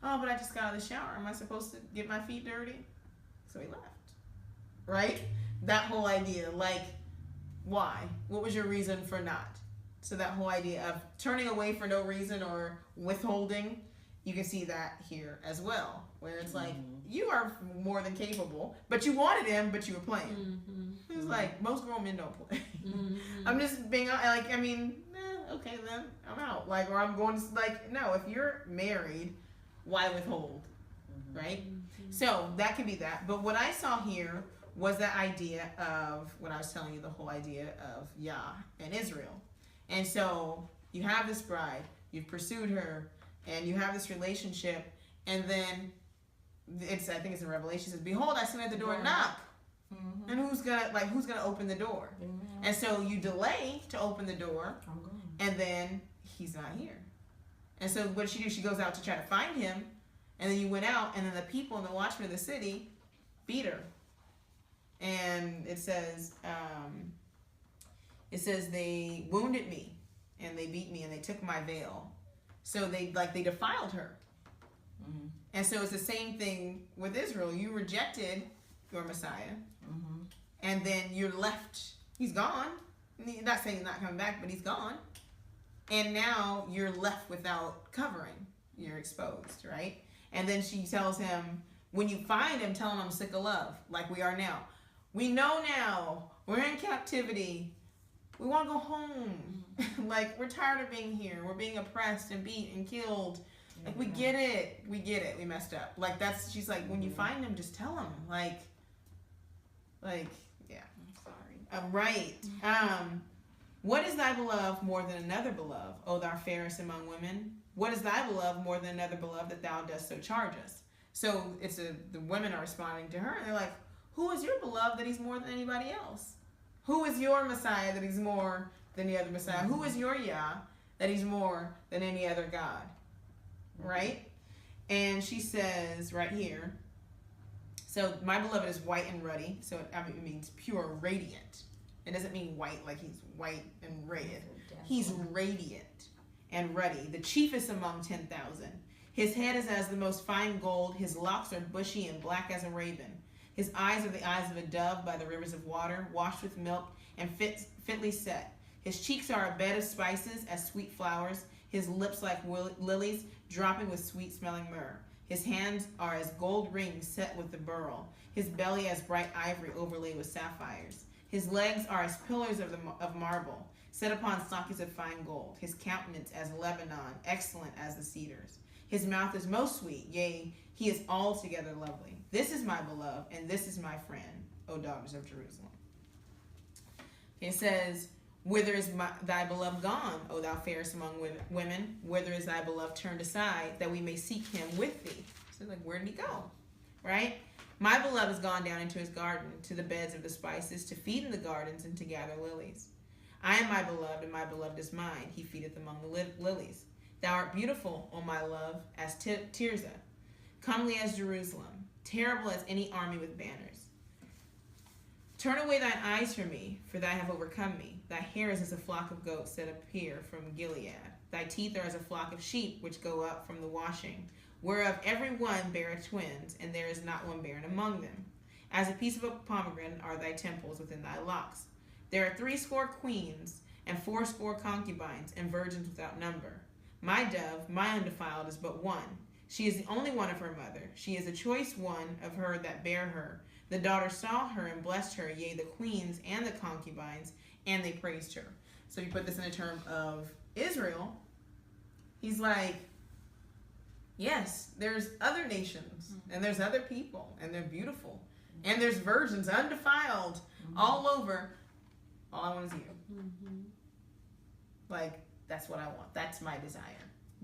Oh, but I just got out of the shower. Am I supposed to get my feet dirty? So he left. Right? That whole idea, like, why? What was your reason for not? So that whole idea of turning away for no reason or withholding, you can see that here as well, where it's like, you are more than capable, but you wanted him, but you were playing. Mm-hmm. It's like, most grown men don't play. Mm-hmm. I'm just being, like, I mean, okay, then I'm out. Like, or I'm going to, like, no, if you're married, why withhold? Mm-hmm. Right? Mm-hmm. So that could be that. But what I saw here was that idea of, what I was telling you, the whole idea of Yah and Israel. And so you have this bride, you've pursued her, and you have this relationship, and then I think it's in Revelation, it says, behold, I stand at the door and knock. Mm-hmm. And who's gonna open the door? Mm-hmm. And so you delay to open the door, and then he's not here. And so what she do? She goes out to try to find him, and then you went out, and then the people and the watchmen of the city beat her. And it says they wounded me, and they beat me, and they took my veil. So they defiled her. Mm-hmm. And so it's the same thing with Israel. You rejected your Messiah, mm-hmm. and then you're left. He's gone. Not saying he's not coming back, but he's gone. And now you're left without covering. You're exposed, right? And then she tells him, when you find him, tell him I'm sick of love, like we are now. We know now. We're in captivity. We want to go home. Like, we're tired of being here. We're being oppressed and beat and killed. Like, we get it. We get it. We messed up. Like, she's like, when you find him, just tell him. Like, yeah. I'm sorry. Right. What is thy beloved more than another beloved, O thou fairest among women? What is thy beloved more than another beloved, that thou dost so charge us? So the women are responding to her, and they're like, who is your beloved that he's more than anybody else? Who is your Messiah that he's more than the other Messiah? Who is your Yah that he's more than any other God? Right? And she says right here, so my beloved is white and ruddy, so it means pure, radiant. It doesn't mean white like he's white and red. He's radiant and ruddy, the chiefest among 10,000. His head is as the most fine gold. His locks are bushy and black as a raven. His eyes are the eyes of a dove by the rivers of water, washed with milk and fitly set. His cheeks are a bed of spices as sweet flowers. His lips like lilies, dropping with sweet-smelling myrrh. His hands are as gold rings set with the beryl. His belly as bright ivory overlaid with sapphires. His legs are as pillars of marble, set upon sockets of fine gold. His countenance as Lebanon, excellent as the cedars. His mouth is most sweet, yea, he is altogether lovely. This is my beloved, and this is my friend, O daughters of Jerusalem. It says, whither is thy beloved gone, O thou fairest among women? Whither is thy beloved turned aside, that we may seek him with thee? So like, where did he go? Right? My beloved is gone down into his garden, to the beds of the spices, to feed in the gardens and to gather lilies. I am my beloved, and my beloved is mine. He feedeth among the lilies. Thou art beautiful, O my love, as Tirzah, comely as Jerusalem, terrible as any army with banners. Turn away thine eyes from me, for thou have overcome me. Thy hair is as a flock of goats that appear from Gilead. Thy teeth are as a flock of sheep which go up from the washing, whereof every one beareth twins, and there is not one barren among them. As a piece of a pomegranate are thy temples within thy locks. There are 80 queens, and 80 concubines, and virgins without number. My dove, my undefiled, is but one. She is the only one of her mother. She is the choice one of her that bare her. The daughter saw her and blessed her, yea, the queens and the concubines, and they praised her. So you put this in a term of Israel. He's like, yes, there's other nations, and there's other people, and they're beautiful, and there's virgins, undefiled, all over. All I want is you. Like, that's what I want. That's my desire.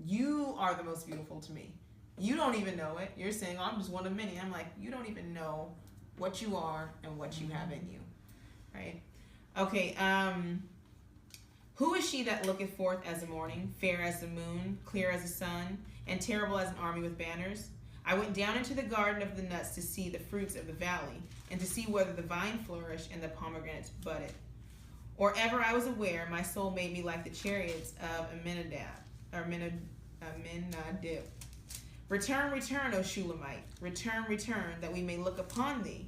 You are the most beautiful to me. You don't even know it. You're saying, oh, I'm just one of many. I'm like, you don't even know what you are and what you have in you. Right? Okay, who is she that looketh forth as the morning, fair as the moon, clear as the sun, and terrible as an army with banners? I went down into the garden of the nuts to see the fruits of the valley, and to see whether the vine flourished and the pomegranates budded. Or ever I was aware, my soul made me like the chariots of Aminadab. Return, return, O Shulamite. Return, return, that we may look upon thee,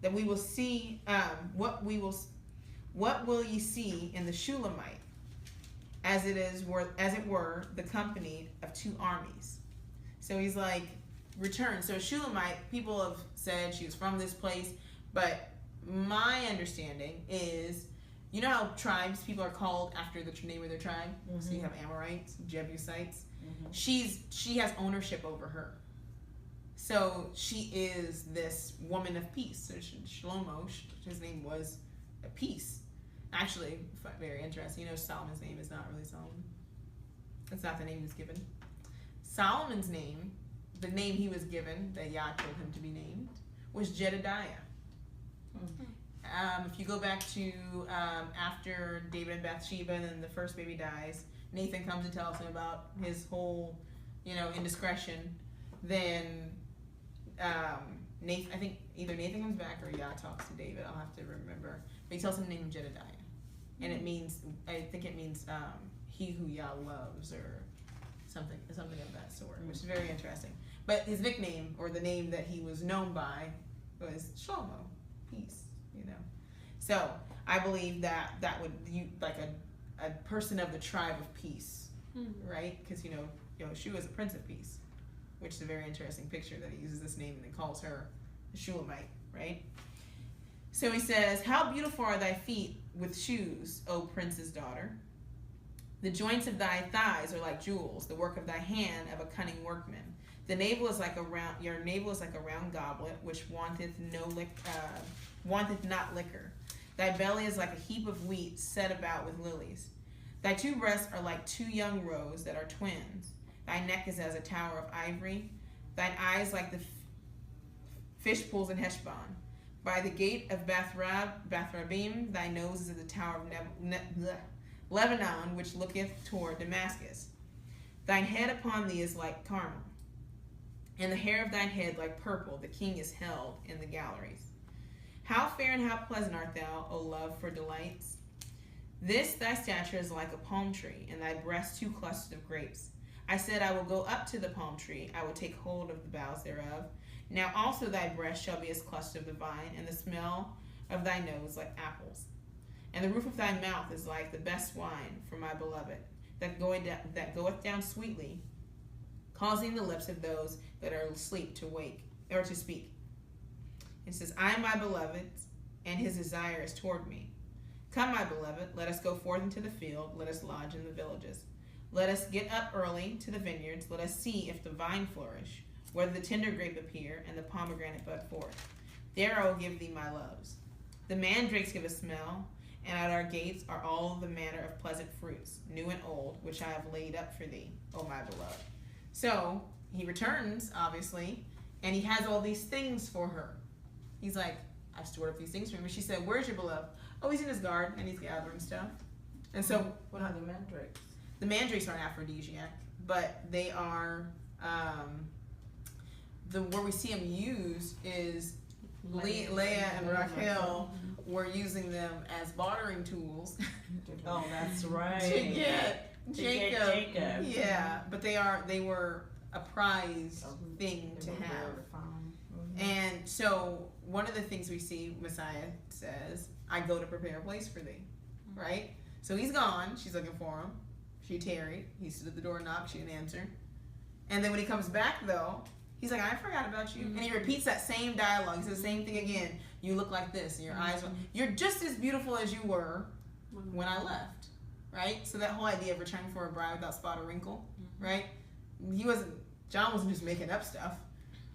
that we will see what will ye see in the Shulamite, as it were the company of 2 armies. So he's like, return. So Shulamite, people have said she was from this place, but my understanding is, you know how tribes, people are called after the name of their tribe? So you have Amorites, Jebusites. She has ownership over her. So she is this woman of peace. So Shlomo, his name was a peace. Actually, very interesting. You know, Solomon's name is not really Solomon. That's not the name he was given. Solomon's name, the name he was given, that Yah told him to be named, was Jedediah. If you go back to after David and Bathsheba and then the first baby dies, Nathan comes and tells him about his whole, indiscretion. Then Nathan, I think either Nathan comes back or Yah talks to David. I'll have to remember. But he tells him to name him Jedediah. And it means, I think it means he who Yah loves, or something of that sort, which is very interesting. But his nickname, or the name that he was known by, was Shlomo, peace. So I believe that would, like a person of the tribe of peace, right? Because Yeshua is a prince of peace, which is a very interesting picture that he uses this name and then calls her the Shulamite, right? So he says, how beautiful are thy feet with shoes, O prince's daughter. The joints of thy thighs are like jewels, the work of thy hand of a cunning workman. Your navel is like a round goblet, which wanteth not liquor. Thy belly is like a heap of wheat set about with lilies. Thy 2 breasts are like 2 young roes that are twins. Thy neck is as a tower of ivory. Thine eyes like the fish pools in Heshbon. By the gate of Bethrabim, thy nose is as the tower of Lebanon, which looketh toward Damascus. Thine head upon thee is like Carmel, and the hair of thine head like purple. The king is held in the galleries. How fair and how pleasant art thou, O love, for delights! This thy stature is like a palm tree, and thy breast 2 clusters of grapes. I said, I will go up to the palm tree, I will take hold of the boughs thereof. Now also thy breast shall be as cluster of the vine, and the smell of thy nose like apples. And the roof of thy mouth is like the best wine for my beloved, that goeth down sweetly causing the lips of those that are asleep to wake or to speak. It says, I am my beloved's, and his desire is toward me. Come, my beloved, let us go forth into the field, let us lodge in the villages. Let us get up early to the vineyards, let us see if the vine flourish, whether the tender grape appear, and the pomegranate bud forth. There I will give thee my loves. The mandrakes give a smell, and at our gates are all the manner of pleasant fruits, new and old, which I have laid up for thee, O my beloved. So he returns, obviously, and he has all these things for her. He's like, I've stored up these things for him. And she said, where's your beloved? Oh, he's in his garden, and he's gathering stuff. And so, what are the mandrakes? The mandrakes are an aphrodisiac, but they are, where we see them used is Leah and Rachel were using them as bartering tools. Oh, that's right. to get Jacob. Jacob. Yeah, but they were a prized thing to have. And so one of the things we see, Messiah says, I go to prepare a place for thee. Right? So he's gone. She's looking for him. She tarried. He stood at the door and knocked. She didn't answer. And then when he comes back, though, he's like, I forgot about you. And he repeats that same dialogue. He says the same thing again. You look like this, and your eyes, you're just as beautiful as you were when I left. Right? So that whole idea of returning for a bride without spot or wrinkle, right? John wasn't just making up stuff,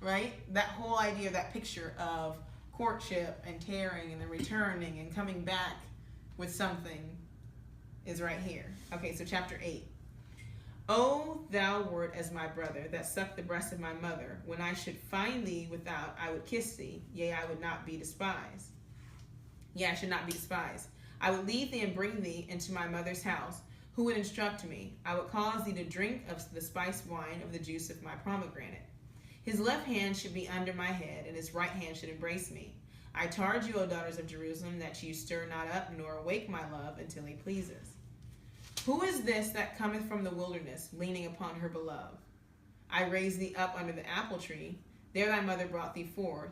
right? That whole idea, that picture of courtship and tearing and then returning and coming back with something is right here. Okay, so chapter 8. O thou wert as my brother, that sucked the breast of my mother. When I should find thee without, I would kiss thee. Yea, I would not be despised. Yea, I should not be despised. I would lead thee and bring thee into my mother's house. Who would instruct me? I would cause thee to drink of the spiced wine of the juice of my pomegranate. His left hand should be under my head, and his right hand should embrace me. I charge you, O daughters of Jerusalem, that you stir not up, nor awake my love, until he pleases. Who is this that cometh from the wilderness, leaning upon her beloved? I raised thee up under the apple tree. There thy mother brought thee forth.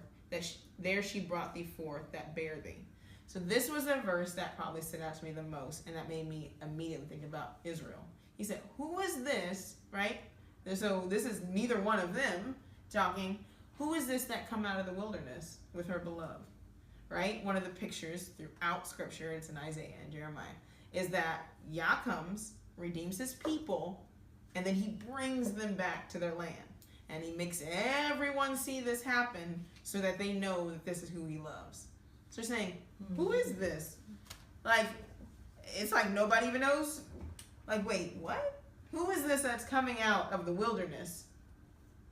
There she brought thee forth that bare thee. So this was a verse that probably stood out to me the most, and that made me immediately think about Israel. He said, who is this, right? So this is neither one of them talking. Who is this that come out of the wilderness with her beloved, right? One of the pictures throughout Scripture, it's in Isaiah and Jeremiah, is that Yah comes, redeems his people, and then he brings them back to their land. And he makes everyone see this happen so that they know that this is who he loves. So they're saying, who is this? Like, it's like nobody even knows. Like, wait, what? Who is this that's coming out of the wilderness,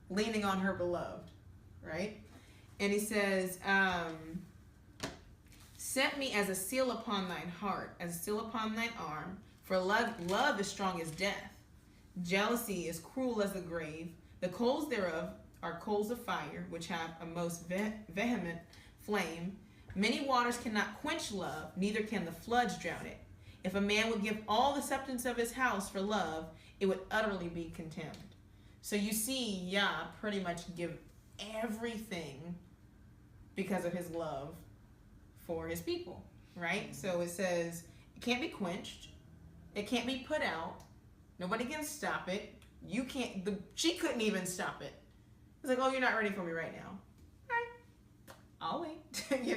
leaning on her beloved, right? And he says, set me as a seal upon thine heart, as a seal upon thine arm, for love is strong as death. Jealousy is cruel as the grave. The coals thereof are coals of fire, which have a most vehement flame. Many waters cannot quench love, neither can the floods drown it. If a man would give all the substance of his house for love, it would utterly be contemned. So you see Yah pretty much give everything because of his love for his people, right? So it says it can't be quenched, it can't be put out, nobody can stop it. You can't. She couldn't even stop it. It's like, oh, you're not ready for me right now. All right, I'll wait.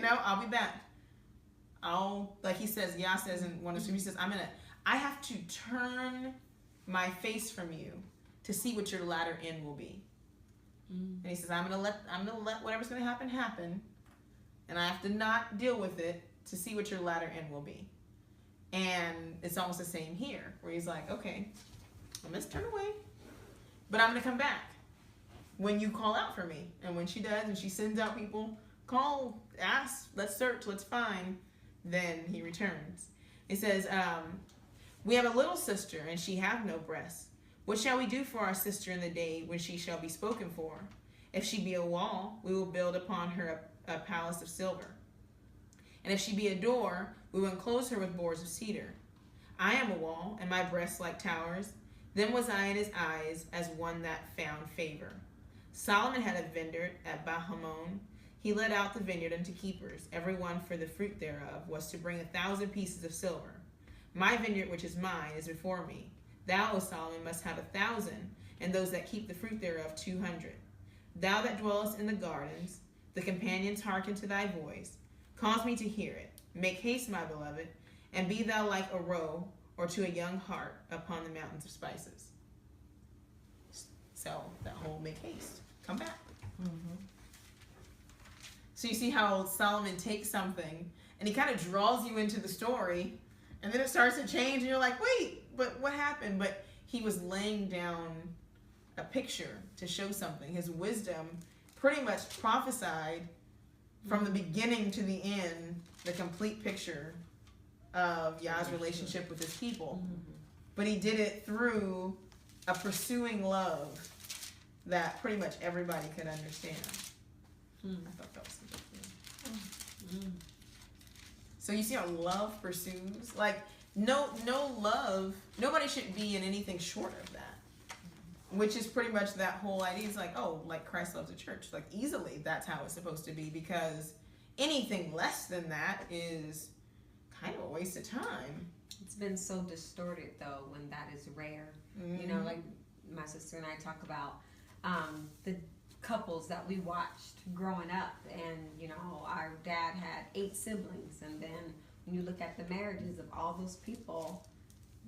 I'll be back. Like he says, Yah says in one of the, he says, I have to turn my face from you to see what your latter end will be. And he says, I'm gonna let whatever's gonna happen, and I have to not deal with it to see what your latter end will be. And it's almost the same here, where he's like, okay, I'm gonna turn away, but I'm gonna come back when you call out for me. And when she does, and she sends out people, call, ask, let's search, let's find, then he returns. It says, we have a little sister, and she have no breasts. What shall we do for our sister in the day when she shall be spoken for? If she be a wall, we will build upon her a palace of silver. And if she be a door, we will enclose her with boards of cedar. I am a wall, and my breasts like towers. Then was I in his eyes as one that found favor. Solomon had a vineyard at Bahamon. He let out the vineyard unto keepers. Every one for the fruit thereof was to bring 1,000 pieces of silver. My vineyard, which is mine, is before me. Thou, O Solomon, must have 1,000, and those that keep the fruit thereof 200. Thou that dwellest in the gardens, the companions hearken to thy voice. Cause me to hear it. Make haste, my beloved, and be thou like a roe or to a young hart upon the mountains of spices. So that whole make haste. Come back. So you see how Solomon takes something and he kind of draws you into the story, and then it starts to change and you're like, wait, but what happened? But he was laying down a picture to show something. His wisdom pretty much prophesied from the beginning to the end the complete picture of Yah's relationship with his people. But he did it through a pursuing love that pretty much everybody could understand. I thought that was interesting. So you see how love pursues? Like, no love, nobody should be in anything short of that. Which is pretty much that whole idea. It's like, oh, like Christ loves the church. Like, easily that's how it's supposed to be, because anything less than that is kind of a waste of time. It's been so distorted, though, when that is rare. You know, like my sister and I talk about the couples that we watched growing up, and you know, our dad had 8 siblings, and then when you look at the marriages of all those people,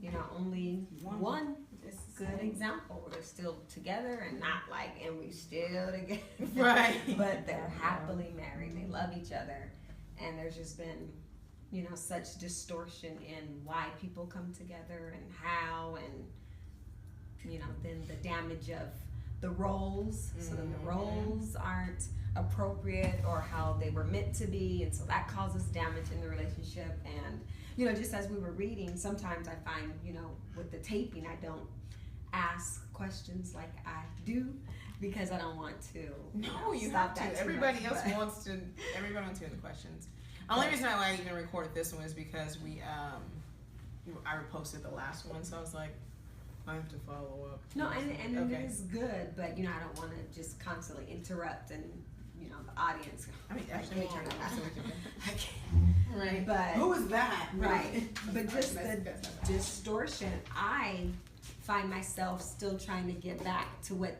you know, only one is a good example. They're still together and not like, and we still together, Right? But they're happily married. They love each other, and there's just been, you know, such distortion in why people come together and how, and you know, then the damage of the roles. So then the roles aren't appropriate or how they were meant to be, and so that causes damage in the relationship. And you know, just as we were reading, sometimes I find, you know, with the taping, I don't ask questions like I do because I don't want to. No, you have to. Everybody else wants to. Everybody wants to hear the questions. The only reason why I even recorded this one is because I reposted the last one, so I was like, I have to follow up. No, and Okay. it is good, but you know, I don't want to just constantly interrupt and, you know, the audience. I mean, actually, let me turn it off so we can. I can't. Right. But Who is that? right, but just the distortion. I find myself still trying to get back to what the